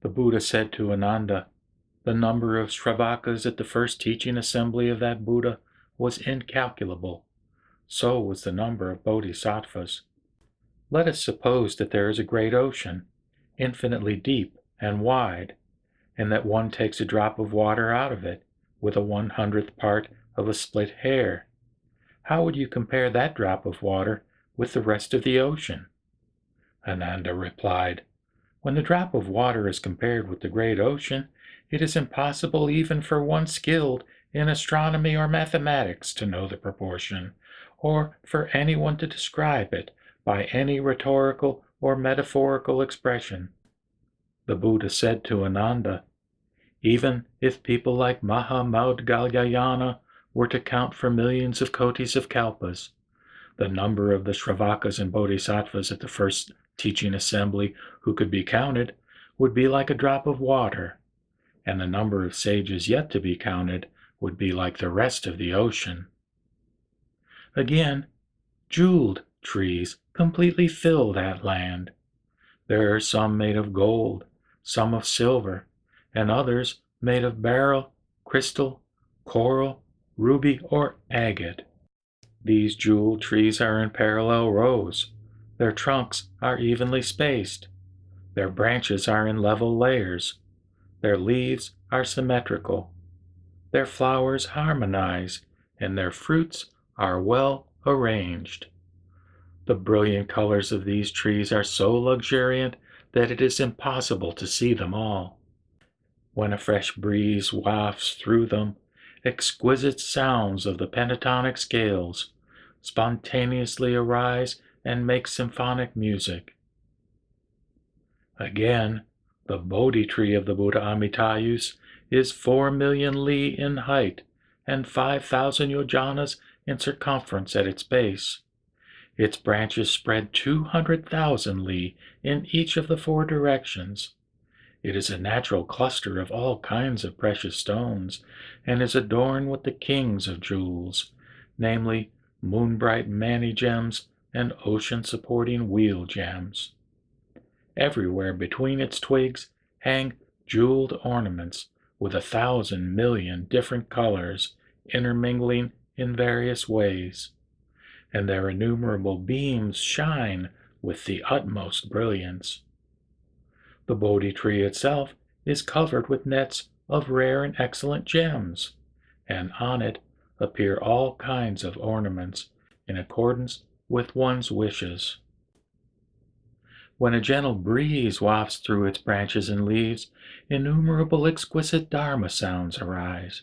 The Buddha said to Ananda, "The number of Shravakas at the first teaching assembly of that Buddha was incalculable. So was the number of Bodhisattvas. Let us suppose that there is a great ocean, infinitely deep and wide, and that one takes a drop of water out of it with a 1/100th part of a split hair. How would you compare that drop of water with the rest of the ocean?" Ananda replied, "When the drop of water is compared with the great ocean, it is impossible even for one skilled in astronomy or mathematics to know the proportion, or for anyone to describe it by any rhetorical or metaphorical expression." The Buddha said to Ananda, "Even if people like Mahamudgalyayana were to count for millions of kotis of kalpas, the number of the Shravakas and Bodhisattvas at the first teaching assembly who could be counted would be like a drop of water, and the number of sages yet to be counted would be like the rest of the ocean." Again, jeweled trees completely fill that land. There are some made of gold, some of silver, and others made of beryl, crystal, coral, ruby, or agate. These jeweled trees are in parallel rows. Their trunks are evenly spaced. Their branches are in level layers. Their leaves are symmetrical. Their flowers harmonize, and their fruits are well arranged. The brilliant colors of these trees are so luxuriant that it is impossible to see them all. When a fresh breeze wafts through them, exquisite sounds of the pentatonic scales spontaneously arise and make symphonic music. Again, the Bodhi tree of the Buddha Amitāyus is 4,000,000 li in height and 5,000 yojanas in circumference at its base. Its branches spread 200,000 li in each of the 4 directions. It is a natural cluster of all kinds of precious stones, and is adorned with the kings of jewels, namely moon-bright mani gems and ocean-supporting wheel gems. Everywhere between its twigs hang jeweled ornaments with 1,000,000,000 different colors intermingling in various ways, and their innumerable beams shine with the utmost brilliance. The Bodhi tree itself is covered with nets of rare and excellent gems, and on it appear all kinds of ornaments in accordance with one's wishes. When a gentle breeze wafts through its branches and leaves, innumerable exquisite Dharma sounds arise,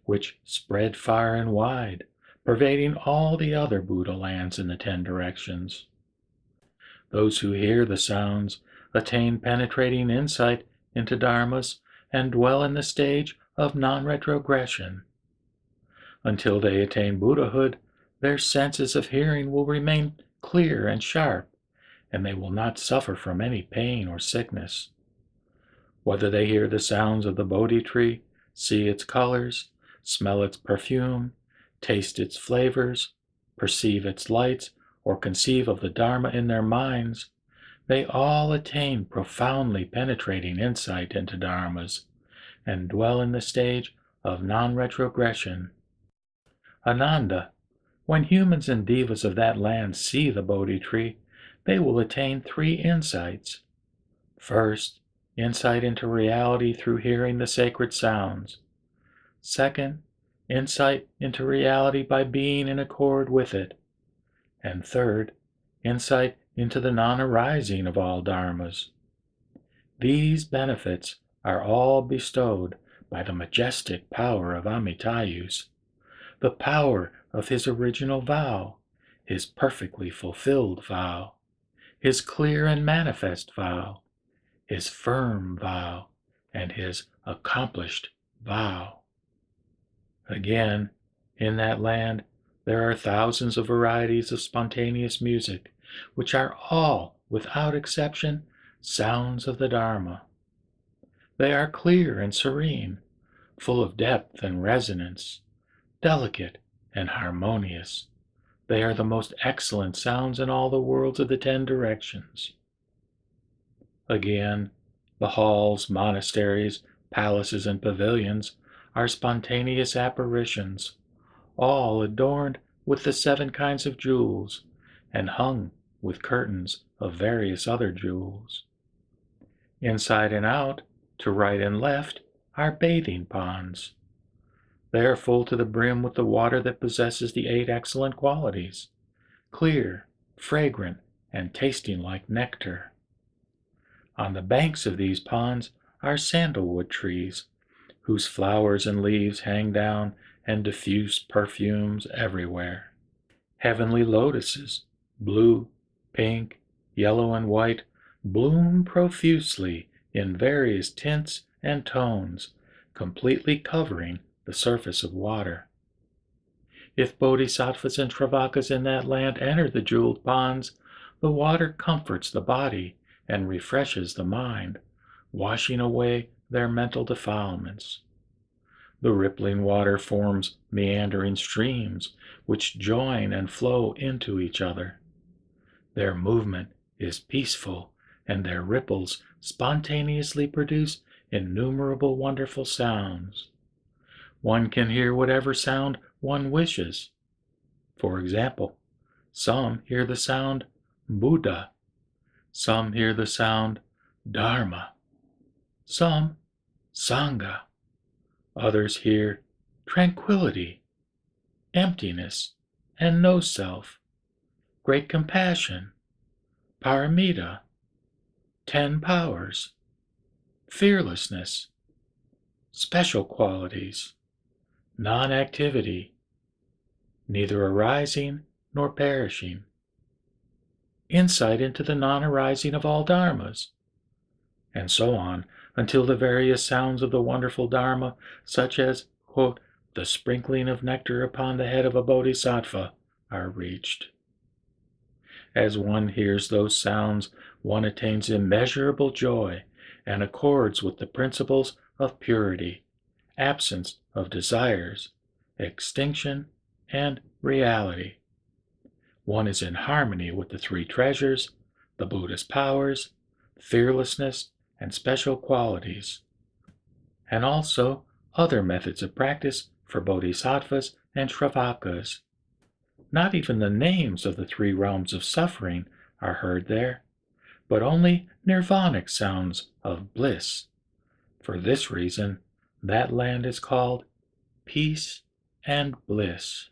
which spread far and wide, pervading all the other Buddha lands in the 10 directions. Those who hear the sounds attain penetrating insight into dharmas and dwell in the stage of non-retrogression. Until they attain Buddhahood, their senses of hearing will remain clear and sharp, and they will not suffer from any pain or sickness. Whether they hear the sounds of the Bodhi tree, see its colors, smell its perfume, taste its flavors, perceive its lights, or conceive of the Dharma in their minds, they all attain profoundly penetrating insight into dharmas, and dwell in the stage of non-retrogression. Ananda, when humans and devas of that land see the Bodhi tree, they will attain 3 insights. First, insight into reality through hearing the sacred sounds. Second, insight into reality by being in accord with it. And third, insight into the non-arising of all dharmas. These benefits are all bestowed by the majestic power of Amitāyus, the power of his original vow, his perfectly fulfilled vow, his clear and manifest vow, his firm vow, and his accomplished vow. Again, in that land, there are thousands of varieties of spontaneous music, which are all, without exception, sounds of the Dharma. They are clear and serene, full of depth and resonance, delicate and harmonious. They are the most excellent sounds in all the worlds of the 10 directions. Again, The halls, monasteries, palaces, and pavilions are spontaneous apparitions, all adorned with the 7 kinds of jewels, and hung with curtains of various other jewels. Inside and out, to right and left, are bathing ponds. They are full to the brim with the water that possesses the 8 excellent qualities, clear, fragrant, and tasting like nectar. On the banks of these ponds are sandalwood trees, whose flowers and leaves hang down and diffuse perfumes everywhere. Heavenly lotuses, blue, pink, yellow, and white, bloom profusely in various tints and tones, completely covering the surface of water. If bodhisattvas and shravakas in that land enter the jeweled ponds, the water comforts the body and refreshes the mind, washing away their mental defilements. The rippling water forms meandering streams which join and flow into each other. Their movement is peaceful, and their ripples spontaneously produce innumerable wonderful sounds. One can hear whatever sound one wishes. For example, some hear the sound Buddha, some hear the sound Dharma, some Sangha, others hear tranquility, emptiness, and no self, great compassion, paramita, 10 powers, fearlessness, special qualities, non-activity, neither arising nor perishing, insight into the non-arising of all dharmas, and so on until the various sounds of the wonderful dharma, such as, quote, the sprinkling of nectar upon the head of a bodhisattva, are reached. As one hears those sounds, one attains immeasurable joy and accords with the principles of purity, absence of desires, extinction, and reality. One is in harmony with the 3 treasures, the Buddha's powers, fearlessness, and special qualities, and also other methods of practice for bodhisattvas and shravakas. Not even the names of the 3 realms of suffering are heard there, but only nirvanic sounds of bliss. For this reason, that land is called peace and bliss.